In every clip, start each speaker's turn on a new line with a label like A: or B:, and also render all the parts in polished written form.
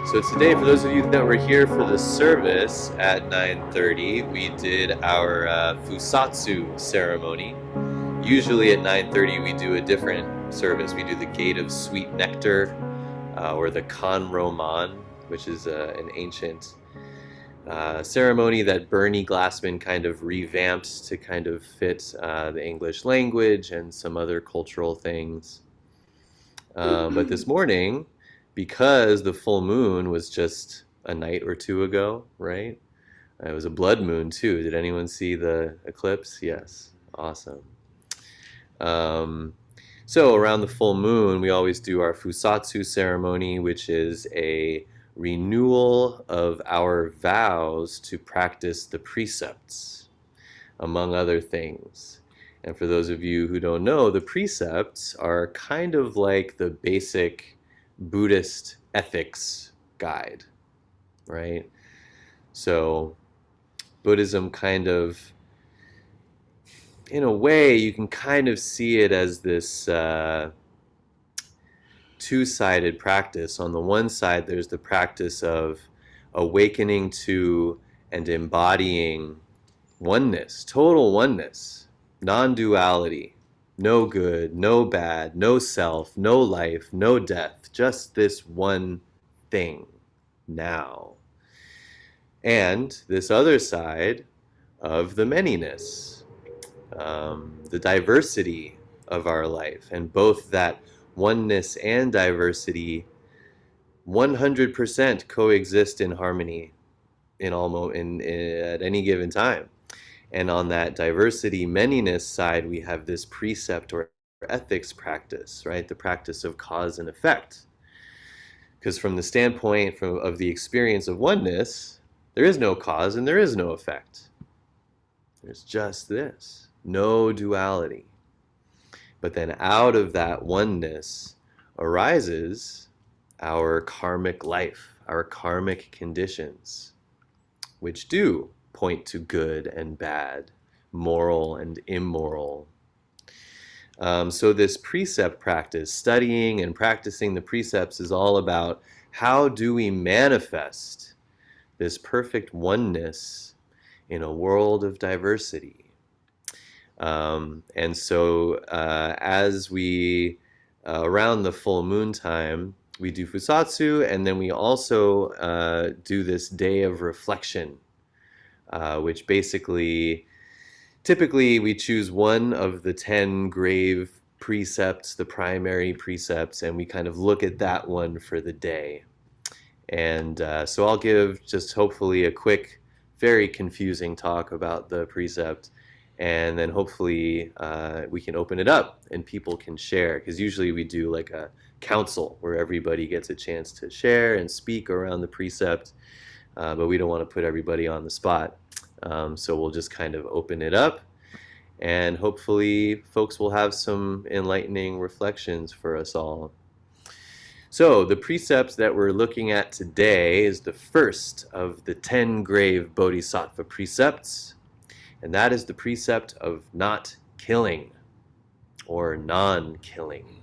A: So today, for those of you that were here for the service at 9:30, we did our Fusatsu ceremony. Usually at 9:30, we do a different service. We do the Gate of Sweet Nectar, or the Kanroman, which is an ancient ceremony that Bernie Glassman kind of revamped to kind of fit the English language and some other cultural things. But this morning, because the full moon was just a night or two ago, right? It was a blood moon too. Did anyone see the eclipse? Yes. Awesome. Um, so around the full moon, we always do our Fusatsu ceremony, which is a renewal of our vows to practice the precepts, among other things. And for those of you who don't know, the precepts are kind of like the basic Buddhist ethics guide, right? So Buddhism kind of, in a way, you can kind of see it as this two-sided practice. On the one side, there's the practice of awakening to and embodying oneness, total oneness, non-duality, no good, no bad, no self, no life, no death, just this one thing now. And this other side of the manyness, the diversity of our life, and both that oneness and diversity 100% coexist in harmony at any given time. And on that diversity manyness side, we have this precept or ethics practice, right? The practice of cause and effect. Because from the standpoint of the experience of oneness, there is no cause and there is no effect. There's just this, no duality. But then out of that oneness arises our karmic life, our karmic conditions, which do point to good and bad, moral and immoral. So this precept practice, studying and practicing the precepts, is all about how do we manifest this perfect oneness in a world of diversity. And so as we, around the full moon time, we do Fusatsu, and then we also do this day of reflection, which basically, typically we choose one of the 10 grave precepts, the primary precepts, and we kind of look at that one for the day. And so I'll give just hopefully a quick, very confusing talk about the precept, and then hopefully we can open it up and people can share, because usually we do like a council where everybody gets a chance to share and speak around the precept, but we don't want to put everybody on the spot. So we'll just kind of open it up, and hopefully folks will have some enlightening reflections for us all. So the precepts that we're looking at today is the first of the 10 grave bodhisattva precepts, and that is the precept of not killing, or non-killing.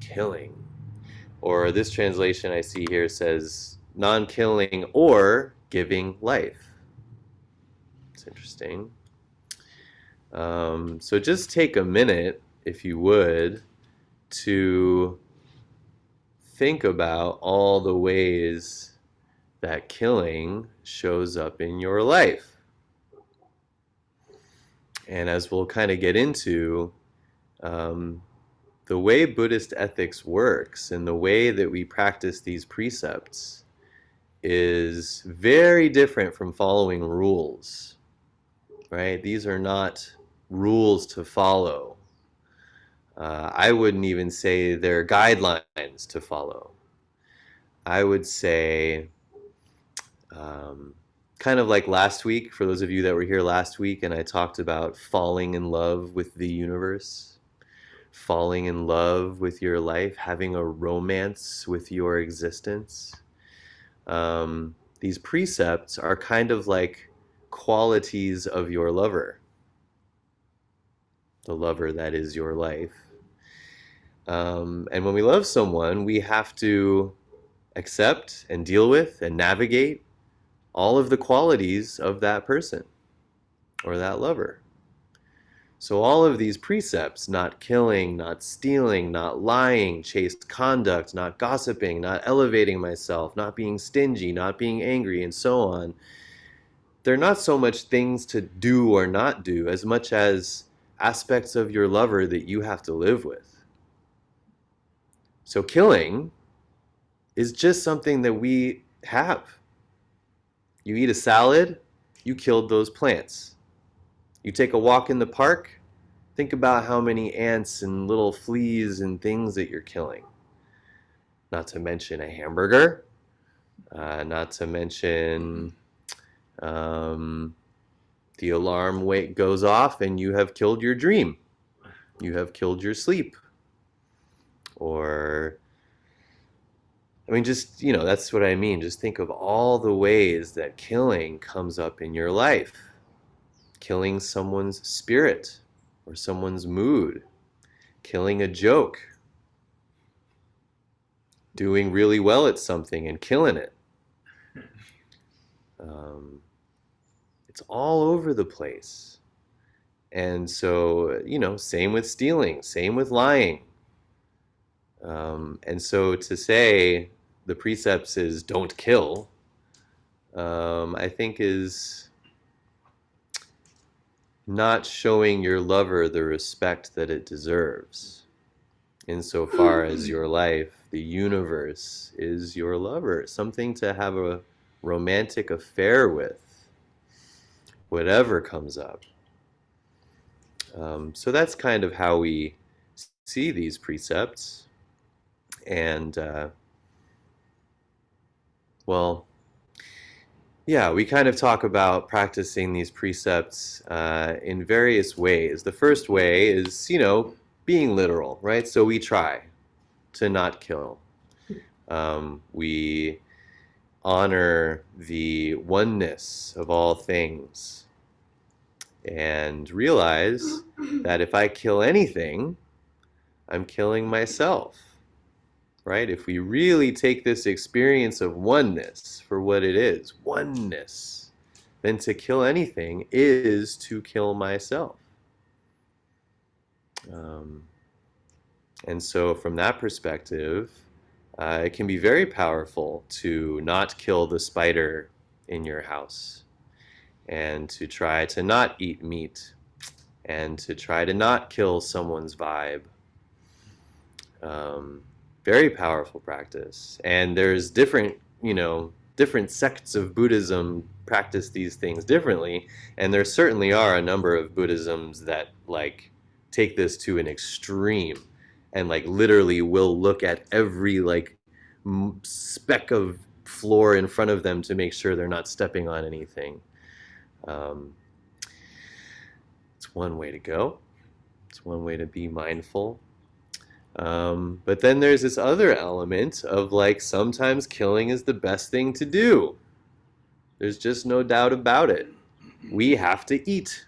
A: Killing. Or this translation I see here says non-killing or giving life. It's interesting. So just take a minute, if you would, to think about all the ways that killing shows up in your life. And as we'll kind of get into, the way Buddhist ethics works and the way that we practice these precepts is very different from following rules, right? These are not rules to follow. I wouldn't even say they're guidelines to follow. I would say, kind of like last week, for those of you that were here last week, and I talked about falling in love with the universe, falling in love with your life, having a romance with your existence. These precepts are kind of like qualities of your lover, the lover that is your life. And when we love someone, we have to accept and deal with and navigate all of the qualities of that person or that lover. So all of these precepts, not killing, not stealing, not lying, chaste conduct, not gossiping, not elevating myself, not being stingy, not being angry, and so on, they're not so much things to do or not do as much as aspects of your lover that you have to live with. So killing is just something that we have. You eat a salad, you killed those plants. You take a walk in the park, think about how many ants and little fleas and things that you're killing. Not to mention a hamburger, not to mention the alarm goes off and you have killed your dream. You have killed your sleep. Or, I mean, just, that's what I mean. Just think of all the ways that killing comes up in your life. Killing someone's spirit or someone's mood. Killing a joke. Doing really well at something and killing it. It's all over the place. And so, same with stealing, same with lying. And so to say the precepts is don't kill, I think is not showing your lover the respect that it deserves. Insofar as your life, the universe, is your lover, something to have a romantic affair with, whatever comes up. So that's kind of how we see these precepts. And, well, yeah, we kind of talk about practicing these precepts in various ways. The first way is, being literal, right? So we try to not kill. We honor the oneness of all things and realize that if I kill anything, I'm killing myself, right? If we really take this experience of oneness for what it is, oneness, then to kill anything is to kill myself. And so from that perspective, it can be very powerful to not kill the spider in your house and to try to not eat meat and to try to not kill someone's vibe. Very powerful practice. And there's different sects of Buddhism practice these things differently. And there certainly are a number of Buddhisms that take this to an extreme and literally will look at every speck of floor in front of them to make sure they're not stepping on anything. It's one way to go. It's one way to be mindful. But then there's this other element of sometimes killing is the best thing to do. There's just no doubt about it. We have to eat.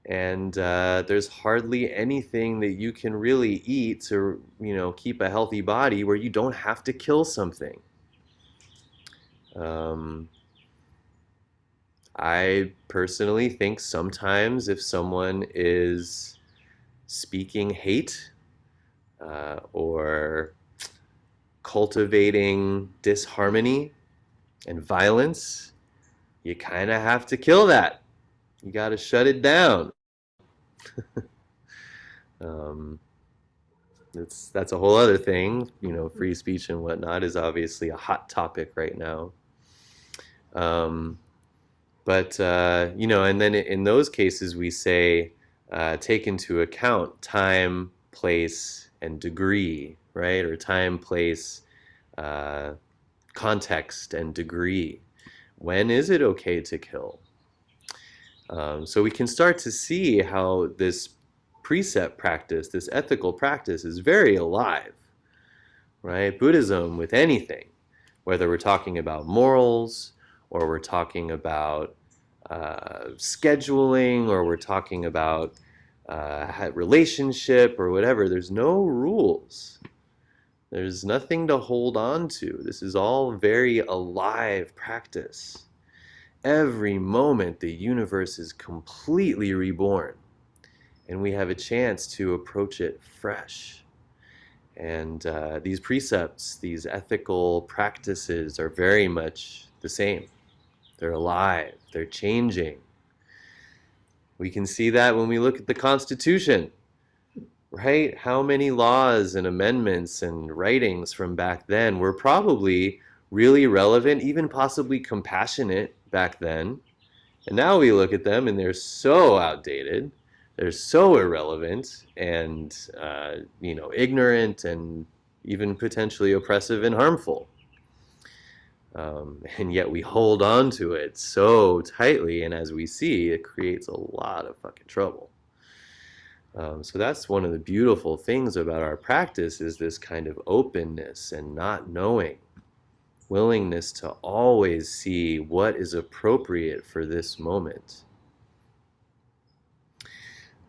A: And there's hardly anything that you can really eat to, keep a healthy body where you don't have to kill something. I personally think sometimes if someone is speaking hate or cultivating disharmony and violence, you kind of have to kill that. You got to shut it down. That's a whole other thing. Free speech and whatnot is obviously a hot topic right now. But and then in those cases we say take into account time, place, and degree, right? Or time, place, context, and degree. When is it okay to kill? So we can start to see how this precept practice, this ethical practice, is very alive, right? Buddhism with anything, whether we're talking about morals, or we're talking about scheduling, or we're talking about relationship, or whatever, there's no rules. There's nothing to hold on to. This is all very alive practice. Every moment, the universe is completely reborn, and we have a chance to approach it fresh. And these precepts, these ethical practices are very much the same. They're alive, they're changing. We can see that when we look at the Constitution, right? How many laws and amendments and writings from back then were probably really relevant, even possibly compassionate back then. And now we look at them and they're so outdated, they're so irrelevant and, ignorant and even potentially oppressive and harmful. And yet we hold on to it so tightly, and as we see, it creates a lot of fucking trouble. So that's one of the beautiful things about our practice, is this kind of openness and not knowing, willingness to always see what is appropriate for this moment.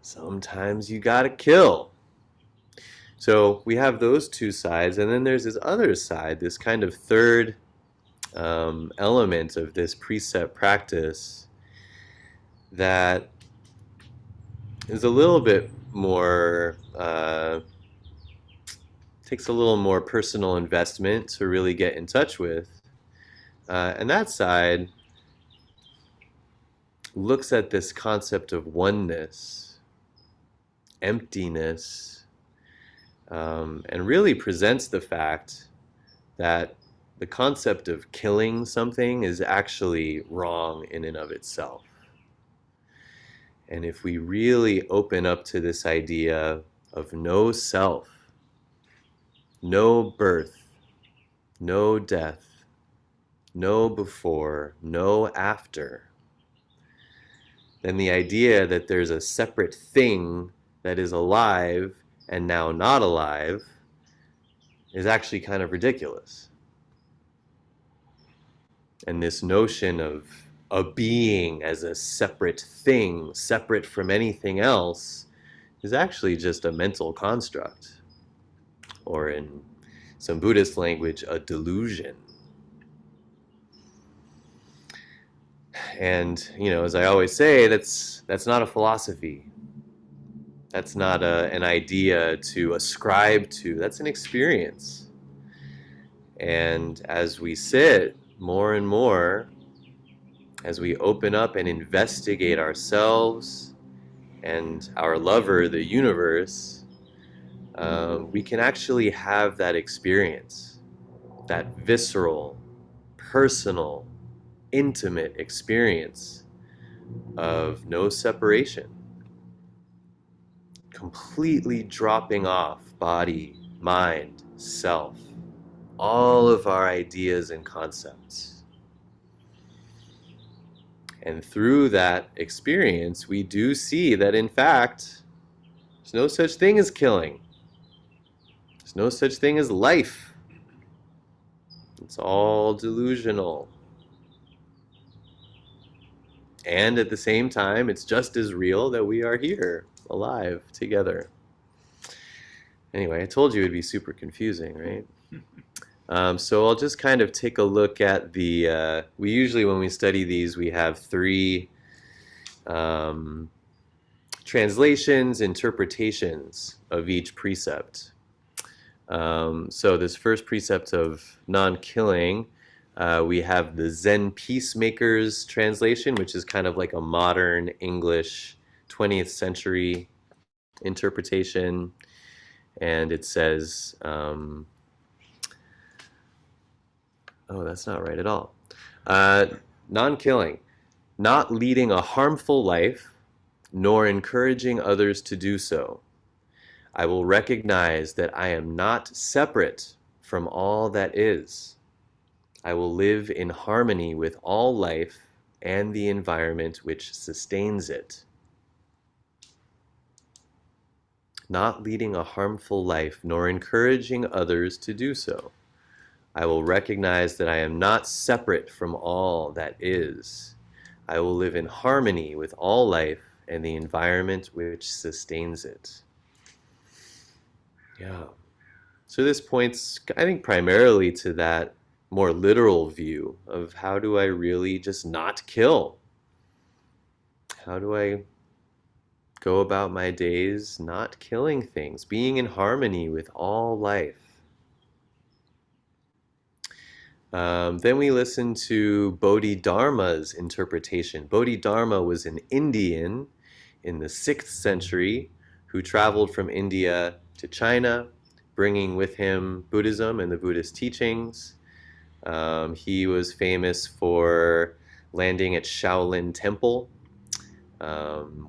A: Sometimes you gotta kill. So we have those two sides, and then there's this other side, this kind of third element of this precept practice that is a little bit more, takes a little more personal investment to really get in touch with. And that side looks at this concept of oneness, emptiness, and really presents the fact that the concept of killing something is actually wrong in and of itself. And if we really open up to this idea of no self, no birth, no death, no before, no after, then the idea that there's a separate thing that is alive and now not alive is actually kind of ridiculous. And this notion of a being as a separate thing, separate from anything else, is actually just a mental construct, or in some Buddhist language, a delusion. And, as I always say, that's not a philosophy. That's not an idea to ascribe to. That's an experience. And as we sit more and more, as we open up and investigate ourselves and our lover, the universe, we can actually have that experience, that visceral, personal, intimate experience of no separation, completely dropping off body, mind, self, all of our ideas and concepts. And through that experience, we do see that, in fact, there's no such thing as killing. There's no such thing as life. It's all delusional. And at the same time, it's just as real that we are here, alive, together. Anyway, I told you it'd be super confusing, right? So I'll just kind of take a look at the, we usually, when we study these, we have three translations, interpretations of each precept. So this first precept of non-killing, we have the Zen Peacemakers translation, which is kind of like a modern English 20th century interpretation. And it says, oh, that's not right at all. Non-killing, not leading a harmful life, nor encouraging others to do so. I will recognize that I am not separate from all that is. I will live in harmony with all life and the environment which sustains it. Not leading a harmful life, nor encouraging others to do so. I will recognize that I am not separate from all that is. I will live in harmony with all life and the environment which sustains it. Yeah. So this points, I think, primarily to that more literal view of how do I really just not kill? How do I go about my days not killing things, being in harmony with all life? Then we listen to Bodhidharma's interpretation. Bodhidharma was an Indian in the 6th century who traveled from India to China, bringing with him Buddhism and the Buddhist teachings. He was famous for landing at Shaolin Temple,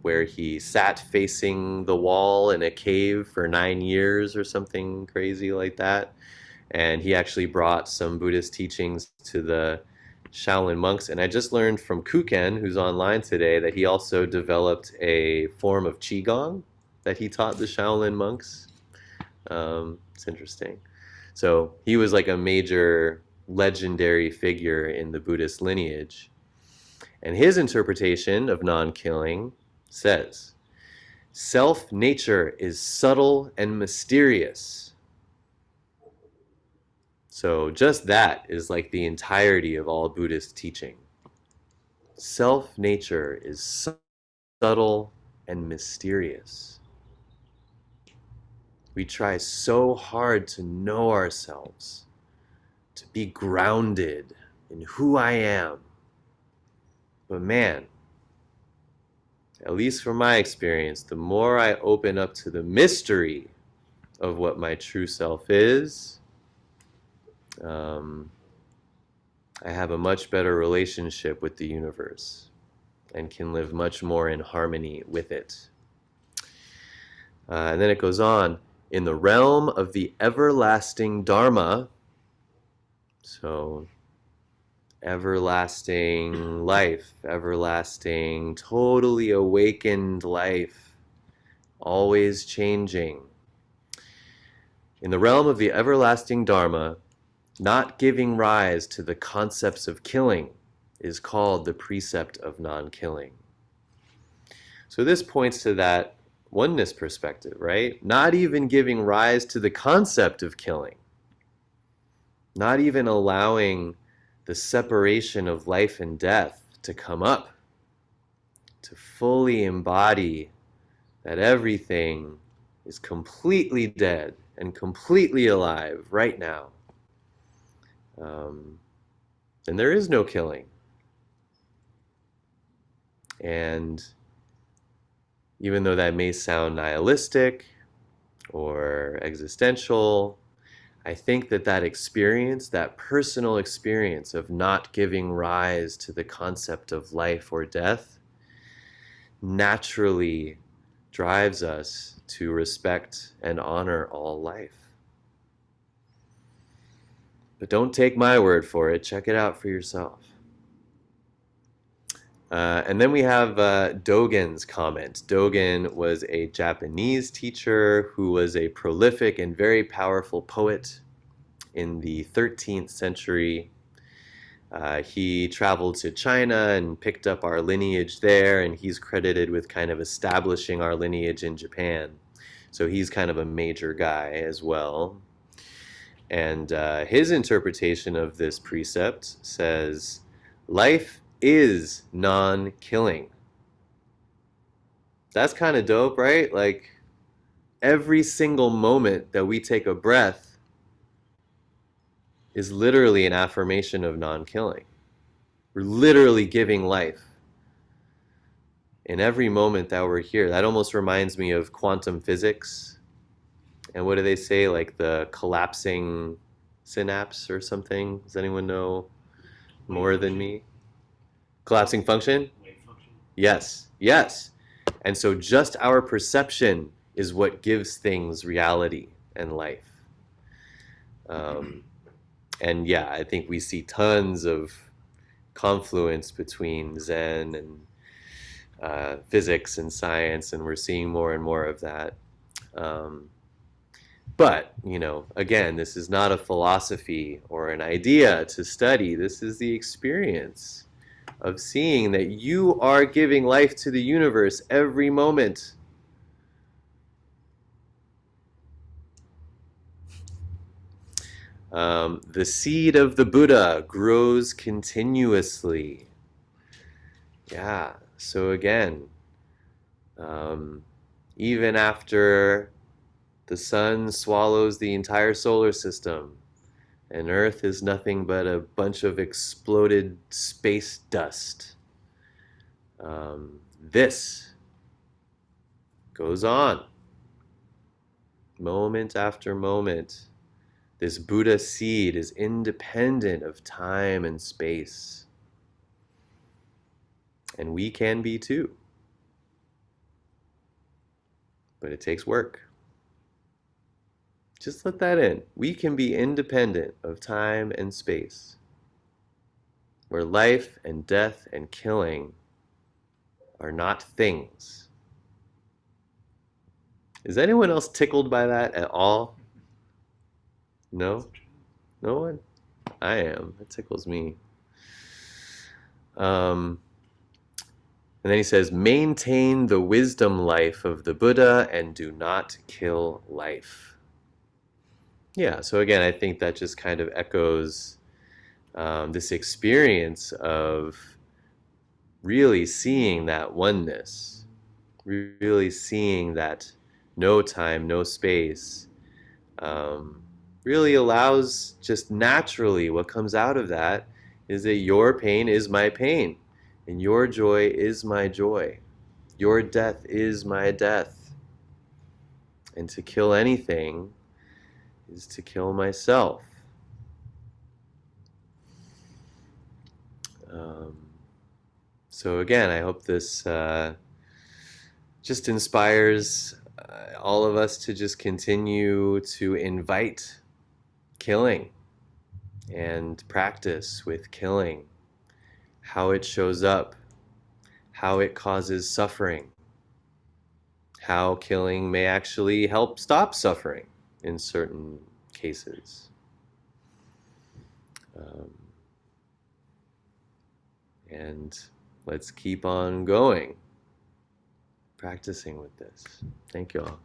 A: where he sat facing the wall in a cave for 9 years or something crazy like that. And he actually brought some Buddhist teachings to the Shaolin monks. And I just learned from Kuken, who's online today, that he also developed a form of Qigong that he taught the Shaolin monks. It's interesting. So he was like a major legendary figure in the Buddhist lineage. And his interpretation of non-killing says, self-nature is subtle and mysterious. So just that is like the entirety of all Buddhist teaching. Self-nature is subtle and mysterious. We try so hard to know ourselves, to be grounded in who I am. But man, at least from my experience, the more I open up to the mystery of what my true self is, I have a much better relationship with the universe and can live much more in harmony with it. And then it goes on, in the realm of the everlasting Dharma, so everlasting life, everlasting, totally awakened life, always changing. In the realm of the everlasting Dharma, not giving rise to the concepts of killing is called the precept of non-killing. So this points to that oneness perspective, right? Not even giving rise to the concept of killing. Not even allowing the separation of life and death to come up, to fully embody that everything is completely dead and completely alive right now. And there is no killing. And even though that may sound nihilistic or existential, I think that that experience, that personal experience of not giving rise to the concept of life or death, naturally drives us to respect and honor all life. But don't take my word for it. Check it out for yourself. And then we have Dogen's comment. Dogen was a Japanese teacher who was a prolific and very powerful poet in the 13th century. He traveled to China and picked up our lineage there, and he's credited with kind of establishing our lineage in Japan. So he's kind of a major guy as well. And his interpretation of this precept says, life is non-killing. That's kind of dope, right? Like every single moment that we take a breath is literally an affirmation of non-killing. We're literally giving life in every moment that we're here. That almost reminds me of quantum physics. And what do they say, like the collapsing synapse or something? Does anyone know more than me? Collapsing function?
B: Wave function.
A: Yes, yes. And so just our perception is what gives things reality and life. And yeah, I think we see tons of confluence between Zen and physics and science, and we're seeing more and more of that. But, you know, again, this is not a philosophy or an idea to study. This is the experience of seeing that you are giving life to the universe every moment. The seed of the Buddha grows continuously. Yeah, so again, um, even after the sun swallows the entire solar system, and Earth is nothing but a bunch of exploded space dust. This goes on, moment after moment. This Buddha seed is independent of time and space. And we can be too. But it takes work. Just let that in. We can be independent of time and space, where life and death and killing are not things. Is anyone else tickled by that at all? No? No one? I am. It tickles me. And then he says, maintain the wisdom life of the Buddha and do not kill life. Yeah, so again, I think that just kind of echoes this experience of really seeing that oneness, really seeing that no time, no space, really allows just naturally what comes out of that is that your pain is my pain, and your joy is my joy. Your death is my death. And to kill anything is to kill myself. Um, so again, I hope this just inspires all of us to just continue to invite killing and practice with killing, how it shows up, how it causes suffering, how killing may actually help stop suffering in certain cases. Um, and let's keep on going, practicing with this. Thank you all.